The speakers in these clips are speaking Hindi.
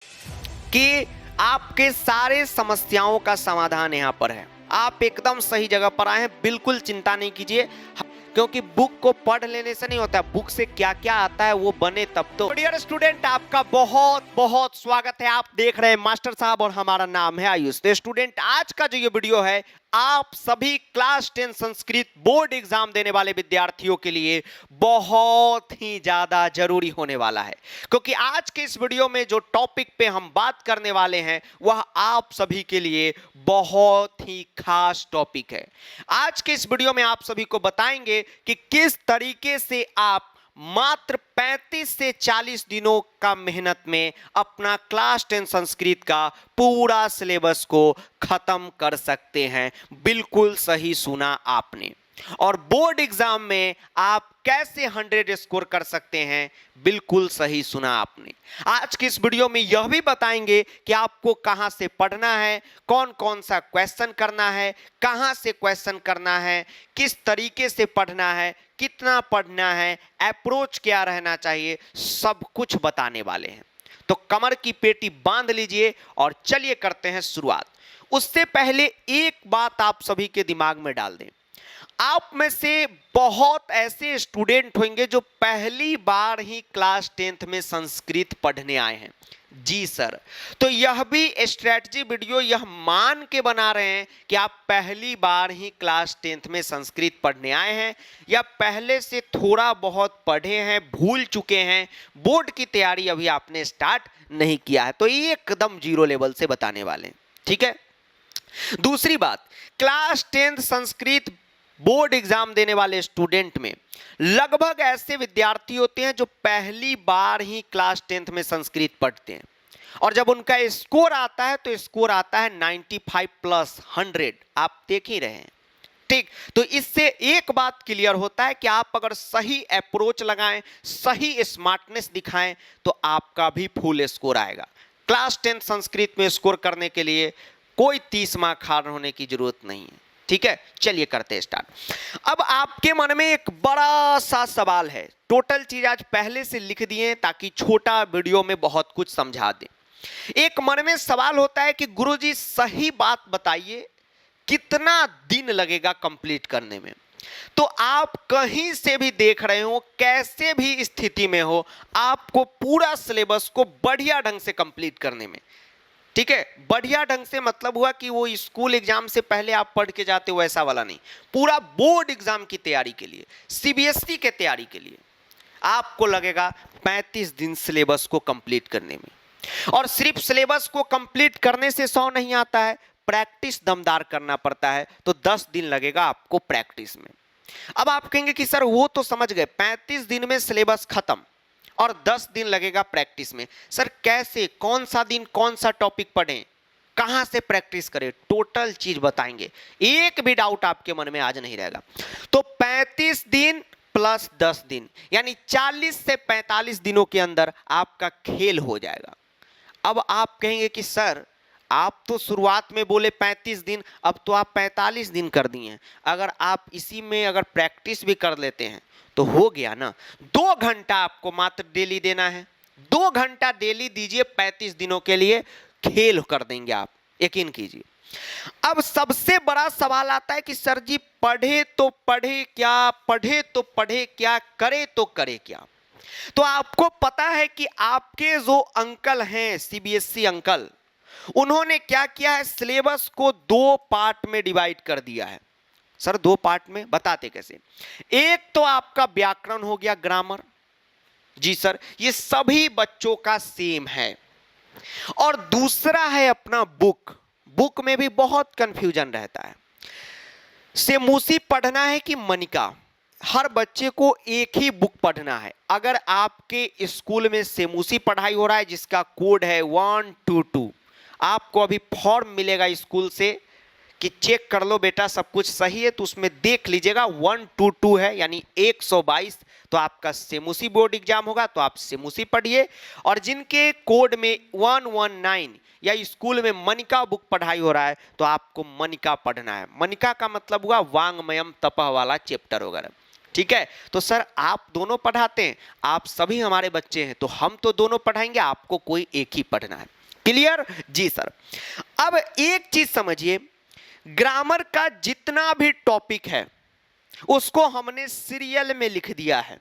कि आपके सारे समस्याओं का समाधान यहाँ पर है। आप एकदम सही जगह पर आए हैं, बिल्कुल चिंता नहीं कीजिए, क्योंकि बुक को पढ़ लेने से नहीं होता, बुक से क्या क्या आता है वो बने तब तो। डियर स्टूडेंट, आपका बहुत बहुत स्वागत है। आप देख रहे हैं मास्टर साहब और हमारा नाम है आयुष। तो स्टूडेंट, आज का जो ये वीडियो है आप सभी क्लास 10 संस्कृत बोर्ड एग्जाम देने वाले विद्यार्थियों के लिए बहुत ही ज्यादा जरूरी होने वाला है, क्योंकि आज के इस वीडियो में जो टॉपिक पे हम बात करने वाले हैं वह आप सभी के लिए बहुत ही खास टॉपिक है। आज के इस वीडियो में आप सभी को बताएंगे कि किस तरीके से आप मात्र 35 से 40 दिनों का मेहनत में अपना क्लास 10 संस्कृत का पूरा सिलेबस को खत्म कर सकते हैं। बिल्कुल सही सुना आपने। और बोर्ड एग्जाम में आप कैसे 100 स्कोर कर सकते हैं, बिल्कुल सही सुना आपने। आज की इस वीडियो में यह भी बताएंगे कि आपको कहां से पढ़ना है, कौन कौन सा क्वेश्चन करना है, कहां से क्वेश्चन करना है, किस तरीके से पढ़ना है, कितना पढ़ना है, अप्रोच क्या रहना चाहिए, सब कुछ बताने वाले हैं। तो कमर की पेटी बांध लीजिए और चलिए करते हैं शुरुआत। उससे पहले एक बात आप सभी के दिमाग में डाल दें। आप में से बहुत ऐसे स्टूडेंट होंगे जो पहली बार ही क्लास 10th में संस्कृत पढ़ने आए हैं। जी सर, तो यह भी स्ट्रेटजी वीडियो यह मान के बना रहे हैं कि आप पहली बार ही क्लास 10th में संस्कृत पढ़ने आए हैं या पहले से थोड़ा बहुत पढ़े हैं, भूल चुके हैं, बोर्ड की तैयारी अभी आपने स्टार्ट नहीं किया है, तो एकदम जीरो लेवल से बताने वाले हैं। ठीक है। दूसरी बात, class 10th Sanskrit board exam देने वाले स्टूडेंट में लगभग ऐसे विद्यार्थी होते हैं जो पहली बार ही क्लास 10th में संस्कृत पढ़ते हैं, और जब उनका स्कोर आता है तो स्कोर आता है 95 प्लस 100। आप देख ही रहे हैं। ठीक, तो इससे एक बात क्लियर होता है कि आप अगर सही अप्रोच लगाएं, सही स्मार्टनेस दिखाएं, तो आपका भी फुल स्कोर आएगा। क्लास 10 संस्कृत में स्कोर करने के लिए कोई 30 मार्क हार होने की जरूरत नहीं है। ठीक है, चलिए करते हैं स्टार्ट। अब आपके मन में एक बड़ा सा सवाल है, टोटल चीज आज पहले से लिख दिए ताकि छोटा वीडियो में बहुत कुछ समझा दें। एक मन में सवाल होता है कि गुरुजी सही बात बताइए, कितना दिन लगेगा कंप्लीट करने में। तो आप कहीं से भी देख रहे हो, कैसे भी स्थिति में हो, आपको पूरा सिलेबस को बढ़िया ढंग से कंप्लीट करने में, ठीक है, बढ़िया ढंग से मतलब हुआ कि वो स्कूल एग्जाम से पहले आप पढ़ के जाते हो ऐसा वाला नहीं, पूरा बोर्ड एग्जाम की तैयारी के लिए, सीबीएसई के तैयारी के लिए आपको लगेगा 35 दिन सिलेबस को कंप्लीट करने में। और सिर्फ सिलेबस को कंप्लीट करने से 100 नहीं आता है, प्रैक्टिस दमदार करना पड़ता है, तो 10 दिन लगेगा आपको प्रैक्टिस में। अब आप कहेंगे कि सर वो तो समझ गए, 35 दिन में सिलेबस खत्म और 10 दिन लगेगा प्रैक्टिस में। सर कैसे, कौन सा दिन कौन सा टॉपिक पढ़ें, कहां से प्रैक्टिस करें, टोटल चीज बताएंगे, एक भी डाउट आपके मन में आज नहीं रहेगा। तो 35 दिन प्लस 10 दिन यानी 40 से 45 दिनों के अंदर आपका खेल हो जाएगा। अब आप कहेंगे कि सर आप तो शुरुआत में बोले 35 दिन, अब तो आप 45 दिन कर दिए हैं। अगर आप इसी में अगर प्रैक्टिस भी कर लेते हैं तो हो गया ना। 2 घंटा आपको मात्र डेली देना है, 2 घंटा डेली दीजिए, 35 दिनों के लिए खेल कर देंगे आप, यकीन कीजिए। अब सबसे बड़ा सवाल आता है कि सर जी पढ़े तो पढ़े क्या, पढ़े तो पढ़े क्या, करे तो करे क्या। तो आपको पता है कि आपके जो अंकल हैं सीबीएसई अंकल, उन्होंने क्या किया है, सिलेबस को 2 पार्ट में डिवाइड कर दिया है। सर 2 पार्ट में, बताते कैसे। एक तो आपका व्याकरण हो गया, ग्रामर। जी सर, ये सभी बच्चों का सेम है। और दूसरा है अपना बुक। बुक में भी बहुत कंफ्यूजन रहता है, सेमूसी पढ़ना है कि मनिका। हर बच्चे को एक ही बुक पढ़ना है। अगर आपके स्कूल में सेमूसी पढ़ाई हो रहा है जिसका कोड है 122, आपको अभी फॉर्म मिलेगा स्कूल से कि चेक कर लो बेटा सब कुछ सही है, तो उसमें देख लीजिएगा 122 है यानी 122, तो आपका सेमूसी बोर्ड एग्जाम होगा, तो आप सेमूसी पढ़िए। और जिनके कोड में 119 या स्कूल में मनिका बुक पढ़ाई हो रहा है तो आपको मनिका पढ़ना है। मनिका का मतलब हुआ वांग्मयम तपह वाला चैप्टर वगैरह, ठीक है, तो सर आप दोनों पढ़ाते हैं, आप सभी हमारे बच्चे हैं, तो हम तो दोनों पढ़ाएंगे, आपको कोई एक ही पढ़ना है। क्लियर? जी सर। अब एक चीज समझिए, ग्रामर का जितना भी टॉपिक है उसको हमने सीरियल में लिख दिया है।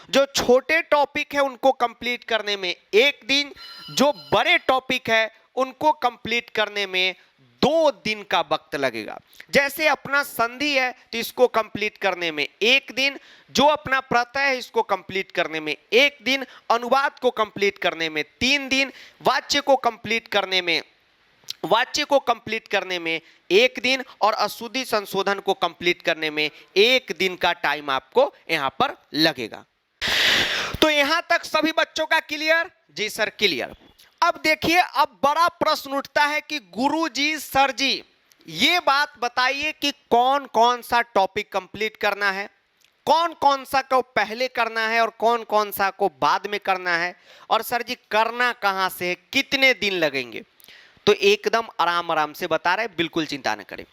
जो छोटे टॉपिक है उनको कंप्लीट करने में एक दिन, जो बड़े टॉपिक है उनको कंप्लीट करने में 2 दिन का वक्त लगेगा। जैसे अपना संधि है तो इसको कंप्लीट करने में 1 दिन, जो अपना प्रत्यय है इसको कंप्लीट करने में 1 दिन, अनुवाद को कंप्लीट करने में 3 दिन, वाच्य को कंप्लीट करने में 1 दिन और अशुद्धि संशोधन को कंप्लीट करने में 1 दिन का टाइम आपको यहां पर लगेगा। तो यहां तक सभी बच्चों का क्लियर? जी सर क्लियर। अब देखिए, अब बड़ा प्रश्न उठता है कि गुरुजी सर जी ये बात बताइए कि कौन कौन सा टॉपिक कंप्लीट करना है, कौन कौन सा को पहले करना है और कौन कौन सा को बाद में करना है, और सर जी करना कहां से है, कितने दिन लगेंगे। तो एकदम आराम आराम से बता रहे, बिल्कुल चिंता न करें।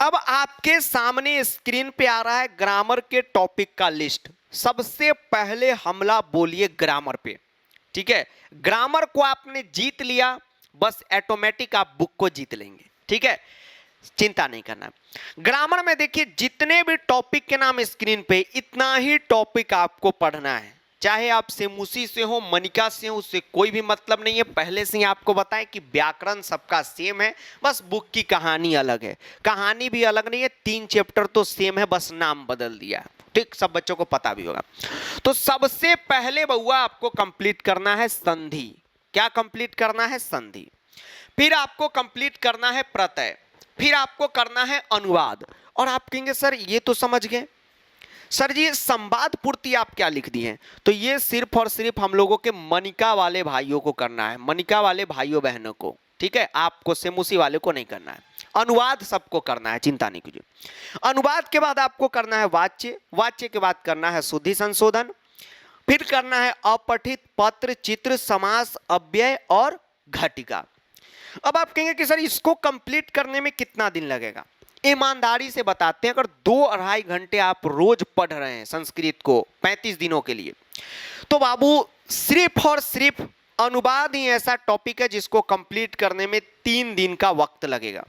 अब आपके सामने स्क्रीन पे आ रहा है ग्रामर के टॉपिक का लिस्ट। सबसे पहले हमला बोलिए ग्रामर पे, ठीक है। ग्रामर को आपने जीत लिया, बस ऑटोमेटिक आप बुक को जीत लेंगे, ठीक है, चिंता नहीं करना। ग्रामर में देखिए जितने भी टॉपिक के नाम स्क्रीन पे, इतना ही टॉपिक आपको पढ़ना है। चाहे आप सेमुसी से हो, मनिका से हो, उससे कोई भी मतलब नहीं है। पहले से ही आपको बताएं कि व्याकरण सबका सेम है, बस बुक की कहानी अलग है। कहानी भी अलग नहीं है, 3 चैप्टर तो सेम है, बस नाम बदल दिया, ठीक, सब बच्चों को पता भी होगा। तो सबसे पहले बउआ आपको कंप्लीट करना है संधि। क्या कंप्लीट करना है? संधि। फिर आपको कंप्लीट करना है प्रत्यय, फिर आपको करना है अनुवाद। और आप कहेंगे सर ये तो समझ गए, सर जी संवाद पूर्ति आप क्या लिख दी हैं? तो ये सिर्फ और सिर्फ हम लोगों के मनिका वाले भाइयों को करना है, मनिका वाले भाइयों बहनों को, ठीक है, आपको सेमुसी वाले को नहीं करना है। अनुवाद सबको करना है, चिंता नहीं कीजिए। अनुवाद के बाद आपको करना है वाच्य, वाच्य के बाद करना है शुद्धि संशोधन, फिर करना है अपठित पत्र, चित्र, समास, अव्यय और घटिका। अब आप कहेंगे कि सर इसको कंप्लीट करने में कितना दिन लगेगा? ईमानदारी से बताते हैं, अगर 2-2.5 घंटे आप रोज पढ़ रहे हैं संस्कृत को 35 दिनों के लिए, तो बाबू सिर्फ और सिर्फ अनुवाद ही ऐसा टॉपिक है जिसको कंप्लीट करने में 3 दिन का वक्त लगेगा।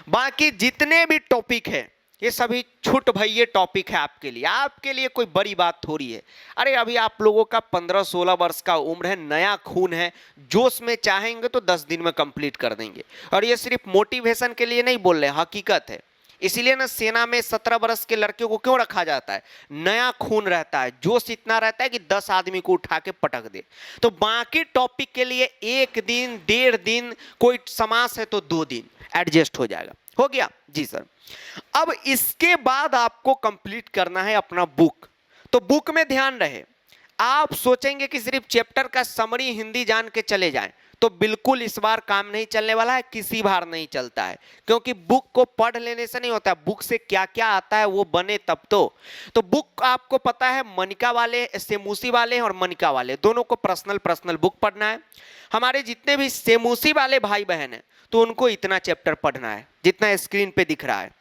बाकी जितने भी टॉपिक है ये सभी छूट भइये टॉपिक है आपके लिए, आपके लिए कोई बड़ी बात थोड़ी है। अरे अभी आप लोगों का 15-16 वर्ष का उम्र है, नया खून है, जोश में चाहेंगे तो 10 दिन में कंप्लीट कर देंगे। और ये सिर्फ मोटिवेशन के लिए नहीं बोल रहे, हकीकत है। इसीलिए ना सेना में 17 वर्ष के लड़कियों को क्यों रखा जाता है? नया खून रहता है, जोश इतना रहता है कि 10 आदमी को उठा के पटक दे। तो बाकी टॉपिक के लिए 1 दिन 1.5 दिन, कोई समास है तो 2 दिन एडजस्ट हो जाएगा। हो गया? जी सर। अब इसके बाद आपको कंप्लीट करना है अपना बुक। तो बुक में ध्यान रहे, आप सोचेंगे कि सिर्फ चैप्टर का समरी हिंदी जान के चले जाएं, तो बिल्कुल इस बार काम नहीं चलने वाला है, किसी बार नहीं चलता है, क्योंकि बुक को पढ़ लेने से नहीं होता, बुक से क्या क्या आता है वो बने तब तो बुक आपको पता है मनिका वाले, सेमुसी वाले और मनिका वाले दोनों को पर्सनल बुक पढ़ना है। हमारे जितने भी सेमुसी वाले भाई बहन हैं तो उनको इतना चैप्टर पढ़ना है जितना स्क्रीन पे दिख रहा है।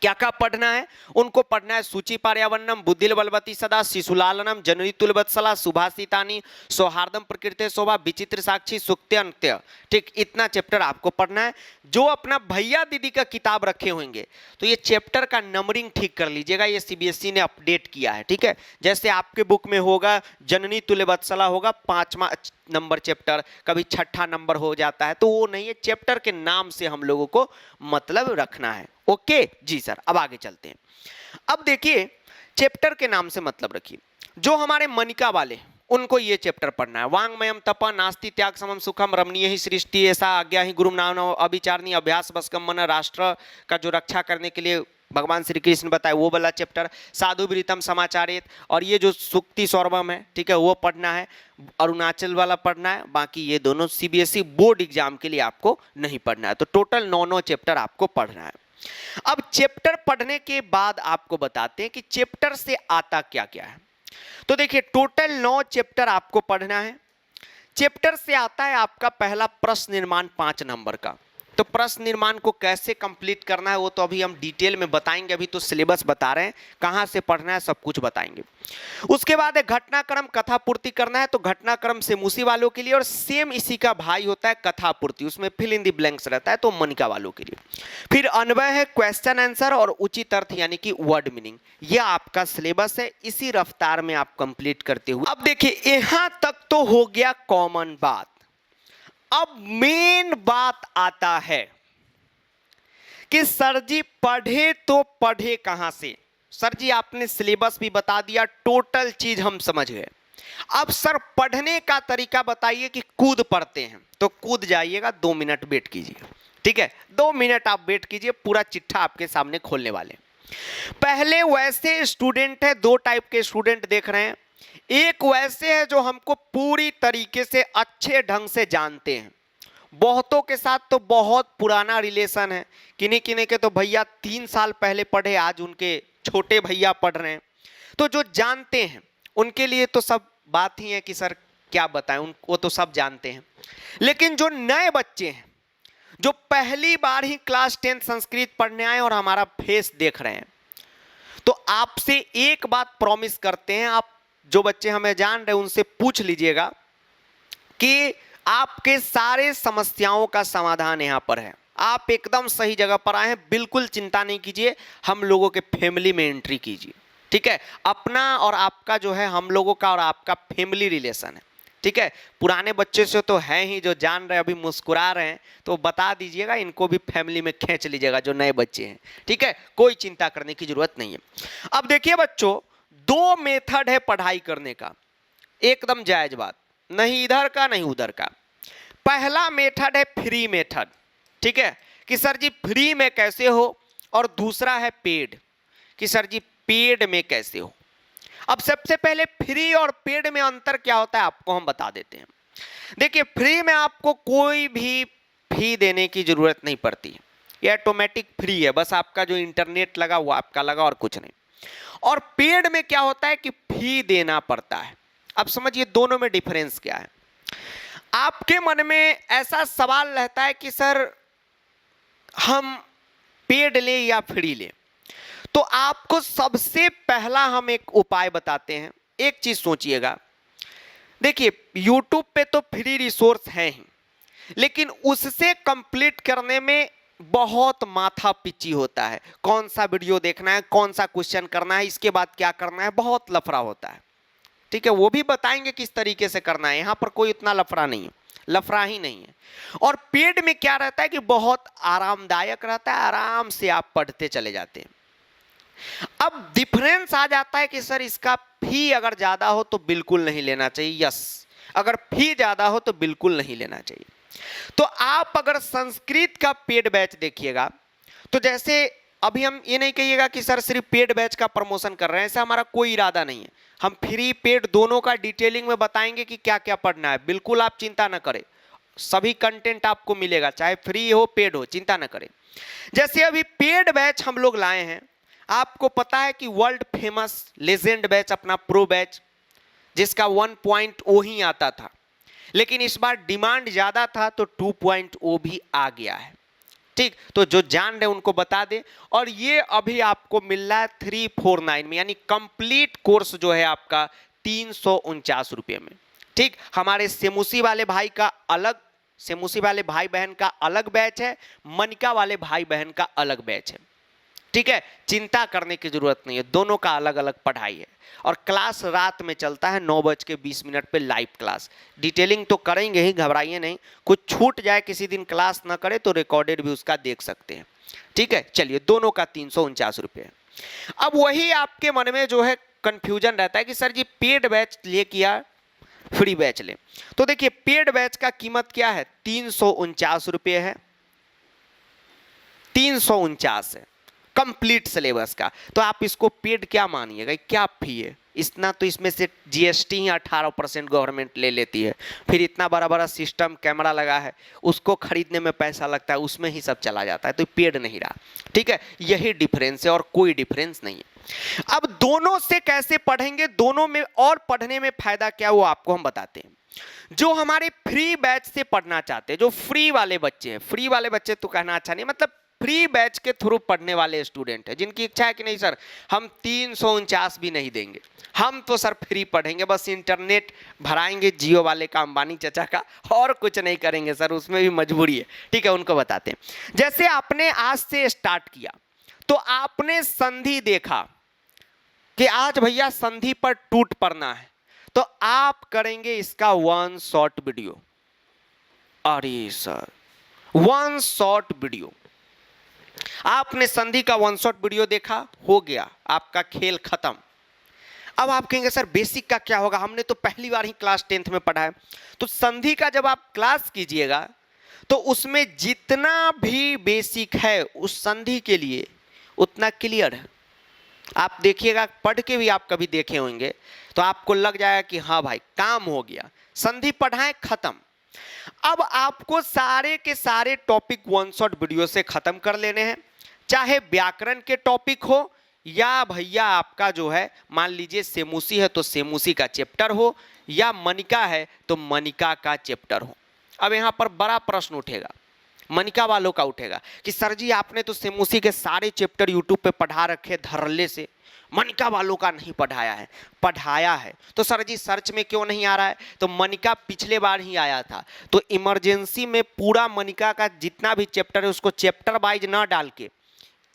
क्या क्या पढ़ना है? उनको पढ़ना है सूचि पर्यावरणम, बुद्धिल बलवती सदा, शिशुलालनम, जननी तुलवत्सला, सुभाषितानी, सौहार्दम प्रकृति शोभा, विचित्र साक्षी, सुक्त्य अंत्य। ठीक, इतना चैप्टर आपको पढ़ना है। जो अपना भैया दीदी का किताब रखे होंगे तो ये चैप्टर का नंबरिंग ठीक कर लीजिएगा, ये सीबीएसई ने अपडेट किया है, ठीक है। जैसे आपके बुक में होगा जननी तुल्यवत्सला होगा 5वां नंबर चैप्टर, कभी 6ठा नंबर हो जाता है, तो वो नहीं है, चैप्टर के नाम से हम लोगों को मतलब रखना है। ओके जी सर। अब आगे चलते हैं। अब देखिए चैप्टर के नाम से मतलब रखिए। जो हमारे मनिका वाले उनको ये चैप्टर पढ़ना है, वांग्मयम तप नास्ति त्याग समम सुखम रमणीय ही सृष्टि ऐसा आज्ञा ही गुरु नाम अभिचारणी अभ्यास बसकम मन, राष्ट्र का जो रक्षा करने के लिए भगवान श्री कृष्ण बताए वो वाला चैप्टर, साधु वृतम समाचारित, और ये जो सुक्ति सौरभम है, ठीक है, वो पढ़ना है, अरुणाचल वाला पढ़ना है। बाकी ये दोनों सीबीएसई बोर्ड एग्जाम के लिए आपको नहीं पढ़ना है। तो टोटल 9 चैप्टर आपको पढ़ना है। अब चैप्टर पढ़ने के बाद आपको बताते हैं कि चैप्टर से आता क्या क्या है। तो देखिए टोटल 9 चैप्टर आपको पढ़ना है। चैप्टर से आता है आपका पहला प्रश्न निर्माण 5 नंबर का। तो प्रश्न निर्माण को कैसे कंप्लीट करना है वो तो अभी हम डिटेल में बताएंगे, अभी तो सिलेबस बता रहे हैं, कहाँ से पढ़ना है सब कुछ बताएंगे। उसके बाद है घटनाक्रम कथा पूर्ति करना है, तो घटनाक्रम सेमुसी वालों के लिए, और सेम इसी का भाई होता है कथा पूर्ति, उसमें फिल इन द ब्लैंक्स रहता है, तो मनिका वालों के लिए। फिर अन्वय है क्वेश्चन आंसर और उचित अर्थ यानी कि वर्ड मीनिंग, यह आपका सिलेबस है, इसी रफ्तार में आप कंप्लीट करते हुए। अब देखिए यहां तक तो हो गया कॉमन बात। अब मेन बात आता है कि सर जी पढ़े तो पढ़े कहां से। सर जी आपने सिलेबस भी बता दिया, टोटल चीज हम समझ गए, अब सर पढ़ने का तरीका बताइए कि कूद पढ़ते हैं, तो कूद जाइएगा, 2 मिनट वेट कीजिए, ठीक है, 2 मिनट आप वेट कीजिए, पूरा चिट्ठा आपके सामने खोलने वाले। पहले वैसे स्टूडेंट है, 2 टाइप के स्टूडेंट देख रहे हैं, एक वैसे है जो हमको पूरी तरीके से अच्छे ढंग से जानते हैं, बहुतों के साथ तो बहुत पुराना रिलेशन है, किन्हीं किन्हीं के तो भैया 3 साल पहले पढ़े, आज उनके छोटे भैया पढ़ रहे हैं, तो जो जानते हैं उनके लिए तो सब बात ही है कि सर क्या बताएं, वो तो सब जानते हैं। लेकिन जो नए बच्चे हैं, जो पहली बार ही क्लास 10 संस्कृत पढ़ने आए और हमारा फेस देख रहे हैं, तो आपसे एक बात प्रॉमिस करते हैं, आप जो बच्चे हमें जान रहे हैं उनसे पूछ लीजिएगा कि आपके सारे समस्याओं का समाधान यहां पर है, आप एकदम सही जगह पर आए हैं, बिल्कुल चिंता नहीं कीजिए, हम लोगों के फैमिली में एंट्री कीजिए, ठीक है। अपना और आपका जो है, हम लोगों का और आपका फैमिली रिलेशन है, ठीक है। पुराने बच्चे से तो है ही, जो जान रहे अभी मुस्कुरा रहे हैं, तो बता दीजिएगा, इनको भी फैमिली में खींच लीजिएगा जो नए बच्चे हैं, ठीक है, कोई चिंता करने की जरूरत नहीं है। अब देखिए बच्चों, 2 मेथड है पढ़ाई करने का, एकदम जायज बात, नहीं इधर का नहीं उधर का। पहला मेथड है फ्री मेथड, ठीक है, कि सर जी फ्री में कैसे हो, और दूसरा है पेड, कि सर जी पेड में कैसे हो। अब सबसे पहले फ्री और पेड में अंतर क्या होता है आपको हम बता देते हैं। देखिए फ्री में आपको कोई भी फी देने की जरूरत नहीं पड़ती, ये ऑटोमेटिक फ्री है, बस आपका जो इंटरनेट लगा वो आपका लगा और कुछ नहीं। और पेड में क्या होता है कि फी देना पड़ता है। अब समझिए दोनों में डिफरेंस क्या है। आपके मन में ऐसा सवाल रहता है कि सर हम पेड ले या फ्री ले, तो आपको सबसे पहला हम एक उपाय बताते हैं। एक चीज सोचिएगा, देखिए YouTube पे तो फ्री रिसोर्स है ही, लेकिन उससे कंप्लीट करने में बहुत माथा पिची होता है, कौन सा वीडियो देखना है, कौन सा क्वेश्चन करना है, इसके बाद क्या करना है, बहुत लफड़ा होता है, ठीक है। वो भी बताएंगे किस तरीके से करना है, यहां पर कोई इतना लफड़ा नहीं है, लफड़ा ही नहीं है। और पेड में क्या रहता है कि बहुत आरामदायक रहता है, आराम से आप पढ़ते चले जाते हैं। अब डिफरेंस आ जाता है कि सर इसका फी अगर ज्यादा हो तो बिल्कुल नहीं लेना चाहिए, यस, अगर फी ज्यादा हो तो बिल्कुल नहीं लेना चाहिए। तो आप अगर संस्कृत का पेड बैच देखिएगा, तो जैसे अभी हम ये नहीं कहिएगा कि सर सिर्फ पेड बैच का प्रमोशन कर रहे हैं, ऐसा हमारा कोई इरादा नहीं है। हम फ्री पेड दोनों का डिटेलिंग में बताएंगे कि क्या क्या पढ़ना है, बिल्कुल आप चिंता ना करें, सभी कंटेंट आपको मिलेगा, चाहे फ्री हो पेड हो, चिंता ना करें। जैसे अभी पेड बैच हम लोग लाए हैं, आपको पता है कि वर्ल्ड फेमस लेजेंड बैच अपना प्रो बैच, जिसका 1.0 ही आता था, लेकिन इस बार डिमांड ज्यादा था तो 2.0 भी आ गया है, ठीक। तो जो जान रहे उनको बता दे, और ये अभी आपको मिल रहा है 349 में, यानी कंप्लीट कोर्स जो है आपका 349 रुपये में, ठीक। हमारे सेमुसी वाले भाई का अलग, सेमुसी वाले भाई बहन का अलग बैच है, मनिका वाले भाई बहन का अलग बैच है, ठीक है। चिंता करने की जरूरत नहीं है, दोनों का अलग अलग पढ़ाई है। और क्लास रात में चलता है 9:20 पे लाइव क्लास, डिटेलिंग तो करेंगे ही, घबराइए नहीं, कुछ छूट जाए किसी दिन क्लास ना करे तो रिकॉर्डेड भी उसका देख सकते हैं, ठीक है। चलिए दोनों का 349 रुपये। अब वही आपके मन में जो है कंफ्यूजन रहता है कि सर जी पेड बैच ले किया फ्री बैच ले, तो देखिए पेड बैच का कीमत क्या है, 349 रुपये है, 349 है कंप्लीट सिलेबस का। तो आप इसको पेड क्या मानिएगा, क्या फी है, इतना तो इसमें से जीएसटी ही 18% गवर्नमेंट ले लेती है, फिर इतना बड़ा बड़ा सिस्टम कैमरा लगा है, उसको खरीदने में पैसा लगता है, उसमें ही सब चला जाता है, तो पेड नहीं रहा। ठीक है, यही डिफरेंस है और कोई डिफरेंस नहीं है। अब दोनों से कैसे पढ़ेंगे, दोनों में और पढ़ने में फायदा क्या, वो आपको हम बताते हैं। जो हमारे फ्री बैच से पढ़ना चाहते हैं, जो फ्री वाले बच्चे हैं, फ्री वाले बच्चे तो कहना अच्छा नहीं, मतलब फ्री बैच के थ्रू पढ़ने वाले स्टूडेंट हैं, जिनकी इच्छा है कि नहीं सर हम 349 भी नहीं देंगे, हम तो सर फ्री पढ़ेंगे, बस इंटरनेट भराएंगे जियो वाले का, अंबानी चचा का, और कुछ नहीं करेंगे सर, उसमें भी मजबूरी है। ठीक है, उनको बताते हैं। जैसे आपने आज से स्टार्ट किया तो आपने संधि देखा कि आज भैया संधि पर टूट पड़ना है, तो आप करेंगे इसका 1 शॉर्ट वीडियो। अरे सर 1 शॉर्ट वीडियो, आपने संधि का 1 शॉट वीडियो देखा, हो गया आपका खेल खत्म। अब आप कहेंगे सर बेसिक का क्या होगा, हमने तो पहली बार ही क्लास 10th में पढ़ा है। तो संधि का जब आप क्लास कीजिएगा तो उसमें जितना भी बेसिक है उस संधि के लिए उतना क्लियर है। आप देखिएगा, पढ़ के भी आप कभी देखे होंगे तो आपको लग जाएगा कि हाँ भाई काम हो गया, संधि पढ़ाएं खत्म। अब आपको सारे के सारे टॉपिक 1 शॉट वीडियो से खत्म कर लेने हैं, चाहे व्याकरण के टॉपिक हो या भैया आपका जो है मान लीजिए सेमुसी है तो सेमुसी का चैप्टर हो, या मनिका है तो मनिका का चैप्टर हो। अब यहाँ पर बड़ा प्रश्न उठेगा, मनिका वालों का उठेगा कि सर जी आपने तो सेमुसी के सारे चैप्टर यूट्यूब पे पढ़ा रखे धरल्ले से, मनिका वालों का नहीं पढ़ाया है। पढ़ाया है तो सर जी सर्च में क्यों नहीं आ रहा है, तो मनिका पिछले बार ही आया था, तो इमरजेंसी में पूरा मनिका का जितना भी चैप्टर है उसको चैप्टर वाइज ना डाल के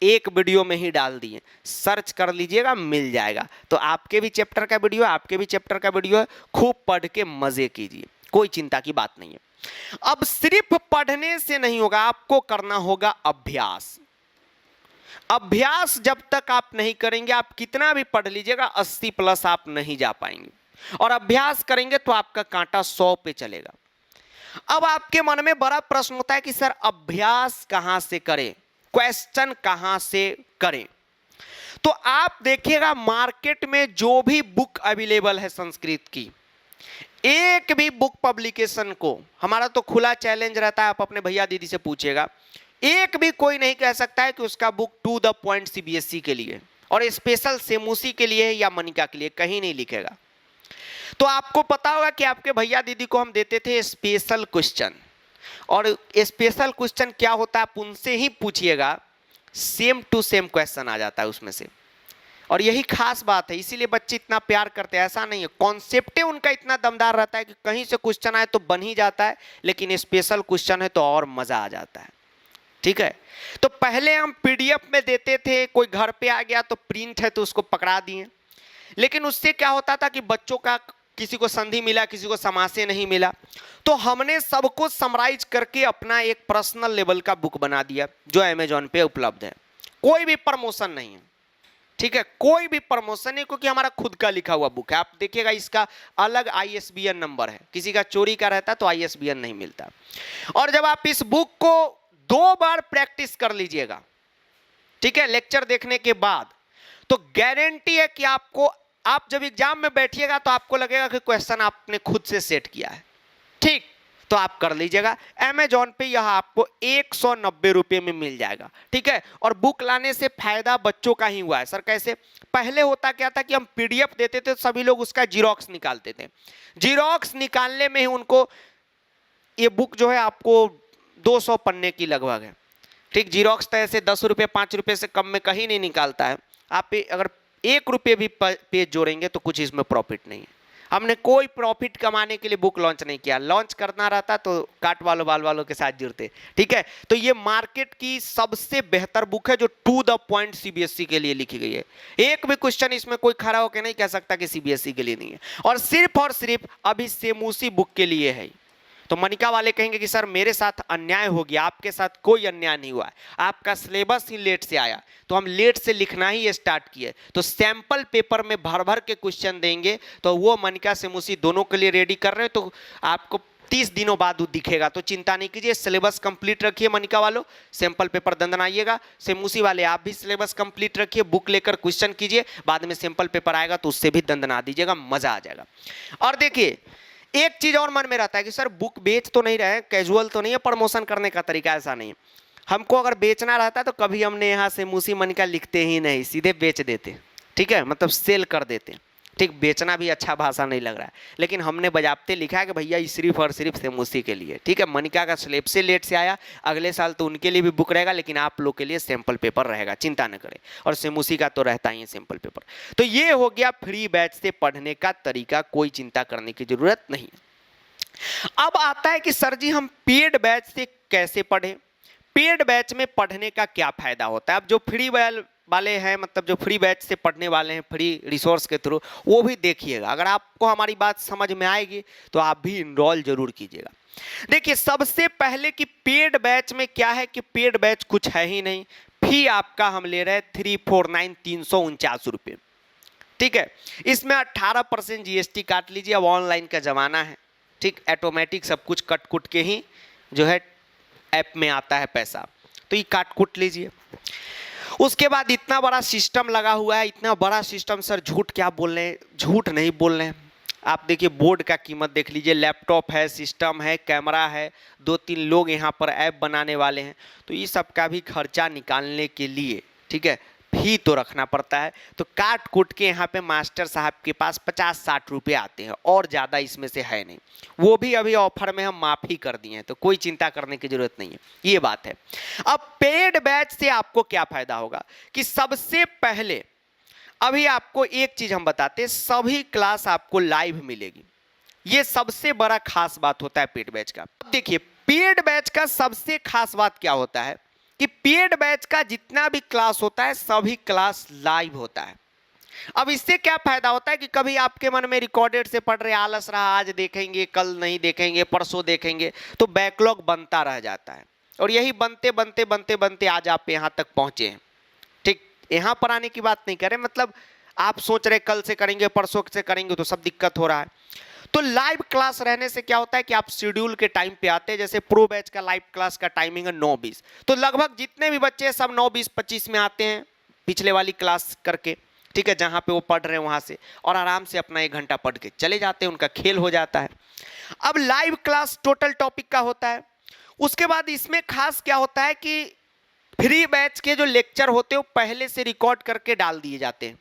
एक वीडियो में ही डाल दिए, सर्च कर लीजिएगा मिल जाएगा। तो आपके भी चैप्टर का वीडियो, आपके भी चैप्टर का वीडियो है, खूब पढ़ के मजे कीजिए, कोई चिंता की बात नहीं है। अब सिर्फ पढ़ने से नहीं होगा, आपको करना होगा अभ्यास। अभ्यास जब तक आप नहीं करेंगे, आप कितना भी पढ़ लीजिएगा 80+ आप नहीं जा पाएंगे, और अभ्यास करेंगे तो आपका कांटा 100 पे चलेगा। अब आपके मन में बड़ा प्रश्न होता है कि सर अभ्यास कहां से करें, क्वेश्चन कहां से करें। तो आप देखिएगा मार्केट में जो भी बुक अवेलेबल है संस्कृत की, एक भी बुक पब्लिकेशन को, हमारा तो खुला चैलेंज रहता है, आप अपने भैया दीदी से पूछिएगा, एक भी कोई नहीं कह सकता है कि उसका book to the point CBSE के लिए और स्पेशल सेमुसी के लिए या मनिका के लिए, कहीं नहीं लिखेगा। तो आपको पता होगा कि आपके भैया दीदी को हम देते थे स्पेशल क्वेश्चन, और स्पेशल क्वेश्चन क्या होता है आप उनसे ही पूछिएगा, सेम टू सेम क्वेश्चन आ जाता है उसमें से। और यही खास बात है, इसीलिए बच्चे इतना प्यार करते हैं। ऐसा नहीं है, कॉन्सेप्ट उनका इतना दमदार रहता है कि कहीं से क्वेश्चन आए तो बन ही जाता है, लेकिन स्पेशल क्वेश्चन है तो और मजा आ जाता है। ठीक है, तो पहले हम पीडीएफ में देते थे, कोई घर पे आ गया तो प्रिंट है तो उसको पकड़ा दिए, लेकिन उससे क्या होता था कि बच्चों का किसी को संधि मिला, किसी को समासे नहीं मिला, तो हमने सबको समराइज करके अपना एक पर्सनल लेवल का बुक बना दिया जो अमेजॉन पे उपलब्ध है। कोई भी प्रमोशन नहीं है, ठीक है, कोई भी प्रमोशन नहीं, क्योंकि हमारा खुद का लिखा हुआ बुक है। आप देखिएगा इसका अलग ISBN नंबर है, किसी का चोरी का रहता तो ISBN नहीं मिलता। और जब आप इस बुक को 2 बार प्रैक्टिस कर लीजिएगा, ठीक है, लेक्चर देखने के बाद, तो गारंटी है कि आपको, आप जब एग्जाम में बैठिएगा तो आपको लगेगा कि क्वेश्चन आपने खुद से सेट किया है। ठीक, तो आप कर लीजिएगा। अमेजॉन पे यह आपको 190 रुपये में मिल जाएगा। ठीक है, और बुक लाने से फायदा बच्चों का ही हुआ है। सर कैसे? पहले होता क्या था कि हम PDF देते थे तो सभी लोग उसका जीरोक्स निकालते थे, जीरोक्स निकालने में ही उनको ये बुक जो है आपको 200 पन्ने की लगभग है। ठीक, जीरोक्स तो ऐसे 10 रुपये 5 रुपये से कम में कहीं नहीं निकालता है। आप अगर 1 रुपये भी पेज जोड़ेंगे तो कुछ इसमें प्रॉफिट नहीं है। हमने कोई प्रॉफिट कमाने के लिए बुक लॉन्च नहीं किया, लॉन्च करना रहता तो काट वालों बाल वालों के साथ जुड़ते। ठीक है, तो ये मार्केट की सबसे बेहतर बुक है जो टू द पॉइंट CBSE के लिए लिखी गई है। एक भी क्वेश्चन इसमें कोई खड़ा होकर नहीं कह सकता कि CBSE के लिए नहीं है, और सिर्फ अभी सेमुसी बुक के लिए है। तो मनिका वाले कहेंगे कि सर मेरे साथ अन्याय हो गया, आपके साथ कोई अन्याय नहीं हुआ है, आपका सिलेबस ही लेट से आया, तो हम लेट से लिखना ही स्टार्ट किए, तो सैंपल पेपर में भर भर के क्वेश्चन देंगे, तो वो मनिका सेमुसी दोनों के लिए रेडी कर रहे हैं, तो आपको 30 दिनों बाद वो दिखेगा, तो चिंता नहीं कीजिए, सिलेबस कंप्लीट रखिए मनिका वालों, सैंपल पेपर दंदनाइएगा। सेमूसी वाले आप भी सिलेबस कंप्लीट रखिए, बुक लेकर क्वेश्चन कीजिए, बाद में सैंपल पेपर आएगा तो उससे भी दंदना दीजिएगा, मजा आ जाएगा। और देखिए एक चीज और मन में रहता है कि सर बुक बेच तो नहीं रहे, कैजुअल तो नहीं है, प्रमोशन करने का तरीका ऐसा नहीं है। हमको अगर बेचना रहता तो कभी हमने यहाँ से मूसी मनिका लिखते ही नहीं, सीधे बेच देते, ठीक है, मतलब सेल कर देते। ठीक, बेचना भी अच्छा भाषा नहीं लग रहा है, लेकिन हमने बजाबते लिखा है कि भैया ये सिर्फ और सिर्फ सेमूसी के लिए, ठीक है। मनिका का स्लेब से लेट से आया, अगले साल तो उनके लिए भी बुक रहेगा, लेकिन आप लोग के लिए सैंपल पेपर रहेगा, चिंता न करें। और सेमूसी का तो रहता ही है सैंपल पेपर। तो ये हो गया फ्री बैच से पढ़ने का तरीका, कोई चिंता करने की जरूरत नहीं। अब आता है कि सर जी हम पेड बैच से कैसे पढ़ें, पेड बैच में पढ़ने का क्या फायदा होता है। अब जो फ्री वाले हैं, मतलब जो फ्री बैच से पढ़ने वाले हैं फ्री रिसोर्स के थ्रू, वो भी देखिएगा। अगर आपको हमारी बात समझ में आएगी तो आप भी इनरोल जरूर कीजिएगा। देखिए सबसे पहले कि पेड बैच में क्या है कि पेड बैच कुछ है ही नहीं, फी आपका हम ले रहे हैं 349 349 रुपये, ठीक है। इसमें 18% जीएसटी काट लीजिए, अब ऑनलाइन का जमाना है, ठीक, ऑटोमेटिक सब कुछ कट कुट के ही जो है ऐप में आता है पैसा, तो ये काट कुट लीजिए। उसके बाद इतना बड़ा सिस्टम लगा हुआ है, इतना बड़ा सिस्टम, सर झूठ क्या बोल रहे हैं, झूठ नहीं बोल रहे हैं। आप देखिए बोर्ड का कीमत देख लीजिए, लैपटॉप है, सिस्टम है, कैमरा है, 2-3 लोग यहाँ पर ऐप बनाने वाले हैं, तो ये सब का भी खर्चा निकालने के लिए, ठीक है, फी तो रखना पड़ता है। तो काट कूट के यहाँ पे मास्टर साहब के पास 50-60 रुपये आते हैं, और ज़्यादा इसमें से है नहीं। वो भी अभी ऑफर में हम माफ़ ही कर दिए हैं, तो कोई चिंता करने की जरूरत नहीं है, ये बात है। अब पेड बैच से आपको क्या फायदा होगा कि सबसे पहले अभी आपको एक चीज हम बताते हैं, सभी क्लास आपको लाइव मिलेगी, ये सबसे बड़ा खास बात होता है पेड बैच का। देखिए पेड बैच का सबसे खास बात क्या होता है कि पेड बैच का जितना भी क्लास होता है सभी क्लास लाइव होता है। अब इससे क्या फायदा होता है कि कभी आपके मन में रिकॉर्डेड से पढ़ रहे आलस रहा, आज देखेंगे, कल नहीं देखेंगे, परसों देखेंगे, तो बैकलॉग बनता रह जाता है, और यही बनते बनते बनते बनते आज आप यहाँ तक पहुंचे हैं। ठीक, यहाँ पर आने की बात नहीं करें, मतलब आप सोच रहे कल से करेंगे, परसों से करेंगे, तो सब दिक्कत हो रहा है। तो लाइव क्लास रहने से क्या होता है कि आप शेड्यूल के टाइम पे आते हैं। जैसे प्रो बैच का लाइव क्लास का टाइमिंग है 9:20, तो लगभग जितने भी बच्चे सब 9:20-25 में आते हैं पिछले वाली क्लास करके, ठीक है, जहाँ पे वो पढ़ रहे हैं वहाँ से, और आराम से अपना 1 घंटा पढ़ के चले जाते हैं, उनका खेल हो जाता है। अब लाइव क्लास टोटल टॉपिक का होता है। उसके बाद इसमें खास क्या होता है कि फ्री बैच के जो लेक्चर होते हैं वो पहले से रिकॉर्ड करके डाल दिए जाते हैं,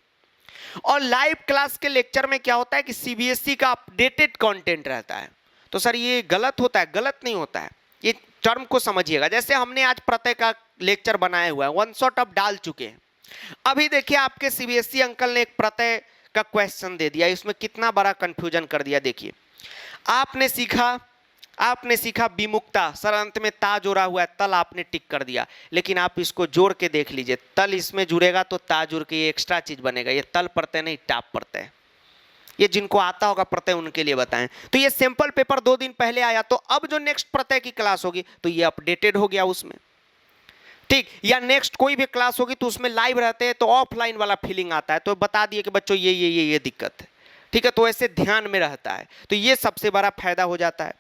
और लाइव क्लास के लेक्चर में क्या होता है कि सीबीएसई का अपडेटेड कंटेंट रहता है। तो सर ये गलत होता है? गलत नहीं होता है, ये टर्म को समझिएगा। जैसे हमने आज प्रत्यय का लेक्चर बनाया हुआ है, 1 शॉट अब डाल चुके हैं। अभी देखिए आपके सीबीएसई अंकल ने एक प्रत्यय का क्वेश्चन दे दिया, इसमें कितना बड़ा कंफ्यूजन कर दिया। देखिए आपने सीखा विमुक्ता, सर अंत में ता जोड़ा हुआ है, तल आपने टिक कर दिया, लेकिन आप इसको जोड़ के देख लीजिए, तल इसमें जुड़ेगा तो ता जुड़ के ये एक्स्ट्रा चीज बनेगा, ये तल प्रत्यय नहीं टाप प्रत्यय। ये जिनको आता होगा प्रत्यय उनके लिए बताएं। तो ये सैंपल पेपर 2 दिन पहले आया, तो अब जो नेक्स्ट प्रत्यय की क्लास होगी तो ये अपडेटेड हो गया उसमें, ठीक। या नेक्स्ट कोई भी क्लास होगी तो उसमें लाइव रहते हैं तो ऑफलाइन वाला फीलिंग आता है, तो बता दिए कि बच्चों ये दिक्कत है, ठीक है, तो ऐसे ध्यान में रहता है। तो ये सबसे बड़ा फायदा हो जाता है।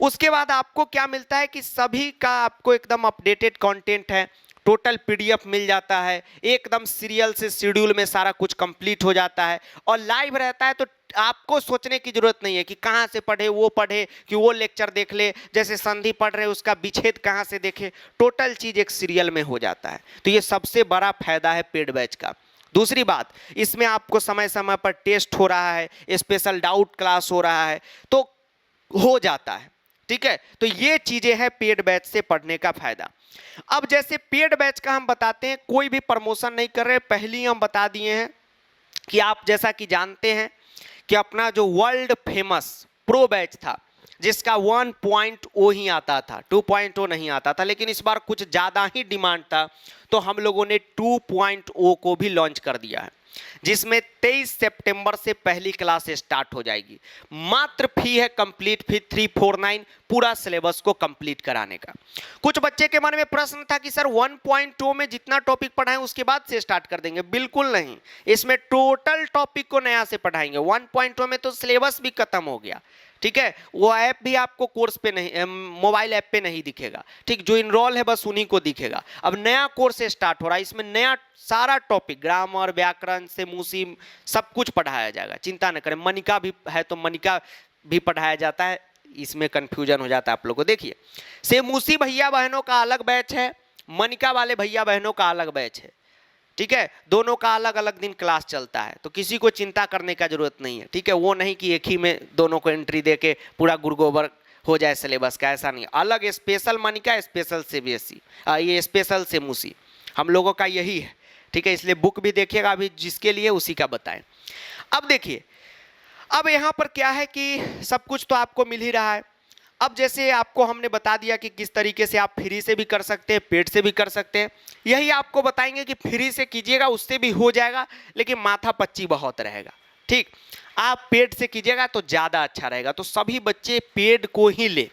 उसके बाद आपको क्या मिलता है कि सभी का आपको एकदम अपडेटेड कंटेंट है, टोटल पीडीएफ मिल जाता है, एकदम सीरियल से शेड्यूल में सारा कुछ कंप्लीट हो जाता है, और लाइव रहता है। तो आपको सोचने की जरूरत नहीं है कि कहाँ से पढ़े, वो पढ़े कि वो लेक्चर देख ले, जैसे संधि पढ़ रहे उसका विच्छेद कहाँ से देखे, टोटल चीज एक सीरियल में हो जाता है। तो ये सबसे बड़ा फायदा है पेड बैच का। दूसरी बात, इसमें आपको समय समय पर टेस्ट हो रहा है, स्पेशल डाउट क्लास हो रहा है, तो हो जाता है, ठीक है। तो ये चीजें हैं पेड बैच से पढ़ने का फायदा। अब जैसे पेड बैच का हम बताते हैं, कोई भी प्रमोशन नहीं कर रहे, पहले ही हम बता दिए हैं कि आप जैसा कि जानते हैं कि अपना जो वर्ल्ड फेमस प्रो बैच था जिसका 1.0 ही आता था, 2.0 नहीं आता था, लेकिन इस बार कुछ ज़्यादा ही डिमांड था तो हम लोगों ने 2.0 को भी लॉन्च कर दिया है, जिसमें 23 सितंबर से पहली क्लास स्टार्ट हो जाएगी। मात्र फी है कंप्लीट फी 349 पूरा सिलेबस को कंप्लीट कराने का। कुछ बच्चे के मन में प्रश्न था कि सर 1.0 में जितना टॉपिक पढ़ाएं उसके बाद से स्टार्ट कर देंगे। बिल्कुल नहीं, इसमें टोटल टॉपिक को नया से पढ़ाएंगे। 1.0 में तो सिलेबस भी खत्म हो गया, ठीक है, वो ऐप भी आपको कोर्स पे नहीं, मोबाइल ऐप पे नहीं दिखेगा। ठीक, जो इनरोल है बस उन्हीं को दिखेगा। अब नया कोर्स स्टार्ट हो रहा है, इसमें नया सारा टॉपिक, ग्रामर, व्याकरण से मूसी सब कुछ पढ़ाया जाएगा, चिंता न करें। मनिका भी है तो मनिका भी पढ़ाया जाता है, इसमें कंफ्यूजन हो जाता है आप लोगों को। देखिए, सेमूसी भैया बहनों का अलग बैच है, मनिका वाले भैया बहनों का अलग बैच है। ठीक है, दोनों का अलग अलग दिन क्लास चलता है, तो किसी को चिंता करने का जरूरत नहीं है। ठीक है, वो नहीं कि एक ही में दोनों को एंट्री दे के पूरा गुड़गोबर हो जाए सिलेबस का, ऐसा नहीं। अलग स्पेशल मनिका, स्पेशल सीबीएसई, ये स्पेशल सेमूसी, हम लोगों का यही है। ठीक है, इसलिए बुक भी देखिएगा, अभी जिसके लिए उसी का बताएं। अब देखिए, अब यहाँ पर क्या है कि सब कुछ तो आपको मिल ही रहा है। अब जैसे आपको हमने बता दिया कि किस तरीके से आप फ्री से भी कर सकते हैं, पेड से भी कर सकते हैं। यही आपको बताएंगे कि फ्री से कीजिएगा उससे भी हो जाएगा, लेकिन माथा पच्ची बहुत रहेगा। ठीक, आप पेड से कीजिएगा तो ज़्यादा अच्छा रहेगा। तो सभी बच्चे पेड को ही ले,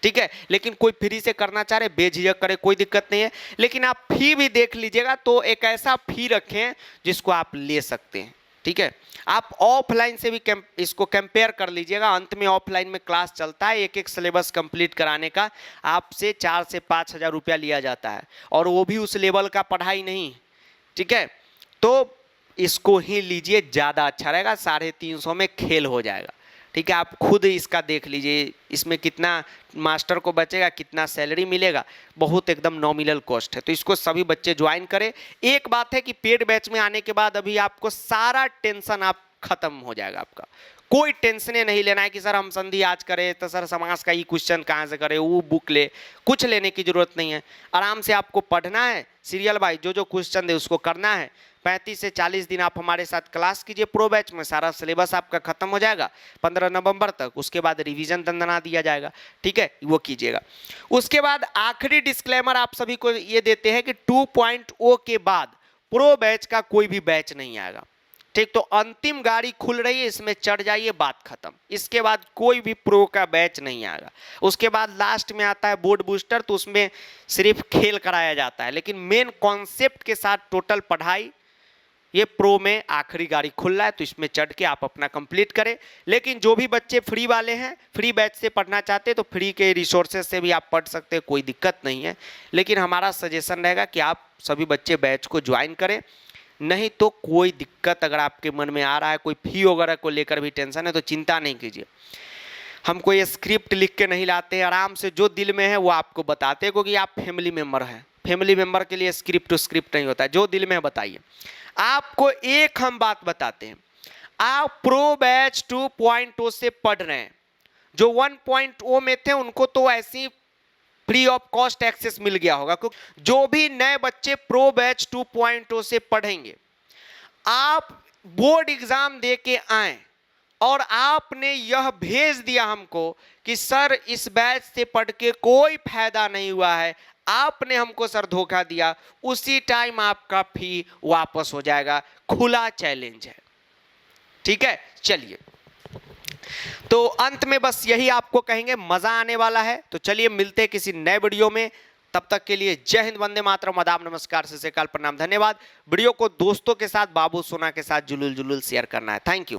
ठीक है, लेकिन कोई फ्री से करना चाह रहे बेझिझक करे, कोई दिक्कत नहीं है। लेकिन आप फी भी देख लीजिएगा, तो एक ऐसा फी रखें जिसको आप ले सकते हैं। ठीक है, आप ऑफलाइन से भी इसको कंपेयर कर लीजिएगा। अंत में ऑफलाइन में क्लास चलता है, एक एक सिलेबस कंप्लीट कराने का आपसे 4 से 5 हज़ार रुपया लिया जाता है, और वो भी उस लेवल का पढ़ाई नहीं। ठीक है, तो इसको ही लीजिए, ज़्यादा अच्छा रहेगा। 350 में खेल हो जाएगा। ठीक है, आप खुद इसका देख लीजिए, इसमें कितना मास्टर को बचेगा, कितना सैलरी मिलेगा, बहुत एकदम नॉमिनल कॉस्ट है। तो इसको सभी बच्चे ज्वाइन करें। एक बात है कि पेड बैच में आने के बाद अभी आपको सारा टेंशन आप खत्म हो जाएगा। आपका कोई टेंशन नहीं लेना है कि सर हम संधि आज करें तो सर समास का ये क्वेश्चन कहाँ से करें, वो बुक ले, कुछ लेने की जरूरत नहीं है। आराम से आपको पढ़ना है, सीरियल बाई जो जो क्वेश्चन दे उसको करना है। 35 से 40 दिन आप हमारे साथ क्लास कीजिए। प्रो बैच में सारा सिलेबस आपका खत्म हो जाएगा 15 नवंबर तक। उसके बाद रिवीजन दंदना दिया जाएगा। ठीक है, वो कीजिएगा। उसके बाद आखिरी डिस्क्लेमर आप सभी को ये देते हैं कि 2.0 के बाद प्रो बैच का कोई भी बैच नहीं आएगा। ठीक, तो अंतिम गाड़ी खुल रही है, इसमें चढ़ जाइए, बात खत्म। इसके बाद कोई भी प्रो का बैच नहीं आएगा। उसके बाद लास्ट में आता है बोर्ड बूस्टर, तो उसमें सिर्फ खेल कराया जाता है, लेकिन मेन कॉन्सेप्ट के साथ टोटल पढ़ाई ये प्रो में आखिरी गाड़ी खुल रहा है। तो इसमें चढ़ के आप अपना कंप्लीट करें। लेकिन जो भी बच्चे फ्री वाले हैं, फ्री बैच से पढ़ना चाहते हैं, तो फ्री के रिसोर्सेज से भी आप पढ़ सकते हैं, कोई दिक्कत नहीं है। लेकिन हमारा सजेशन रहेगा कि आप सभी बच्चे बैच को ज्वाइन करें। नहीं तो कोई दिक्कत अगर आपके मन में आ रहा है, कोई फी वगैरह को लेकर भी टेंशन है, तो चिंता नहीं कीजिए। हम कोई स्क्रिप्ट लिख के नहीं लाते, आराम से जो दिल में है वो आपको बताते हैं, क्योंकि आप फैमिली मेम्बर हैं। फैमिली मेम्बर के लिए स्क्रिप्ट टू स्क्रिप्ट नहीं होता है, जो दिल में है बताइए। आपको एक हम बात बताते हैं, आप प्रो बैच 2.0 से पढ़ रहे हैं, जो 1.0 में थे उनको तो ऐसी फ्री ऑफ कॉस्ट एक्सेस मिल गया होगा, क्योंकि जो भी नए बच्चे प्रो बैच 2.0 से पढ़ेंगे, आप बोर्ड एग्जाम दे के आए और आपने यह भेज दिया हमको कि सर इस बैच से पढ़ के कोई फायदा नहीं हुआ है, आपने हमको सर धोखा दिया, उसी टाइम आपका फी वापस हो जाएगा। खुला चैलेंज है। ठीक है, चलिए, तो अंत में बस यही आपको कहेंगे, मजा आने वाला है। तो चलिए मिलते हैं किसी नए वीडियो में, तब तक के लिए जय हिंद, वंदे मातरम, आदाब, नमस्कार, सत श्री अकाल, प्रणाम, धन्यवाद। वीडियो को दोस्तों के साथ, बाबू सोना के साथ जुलूल जुलूल शेयर करना है। Thank you.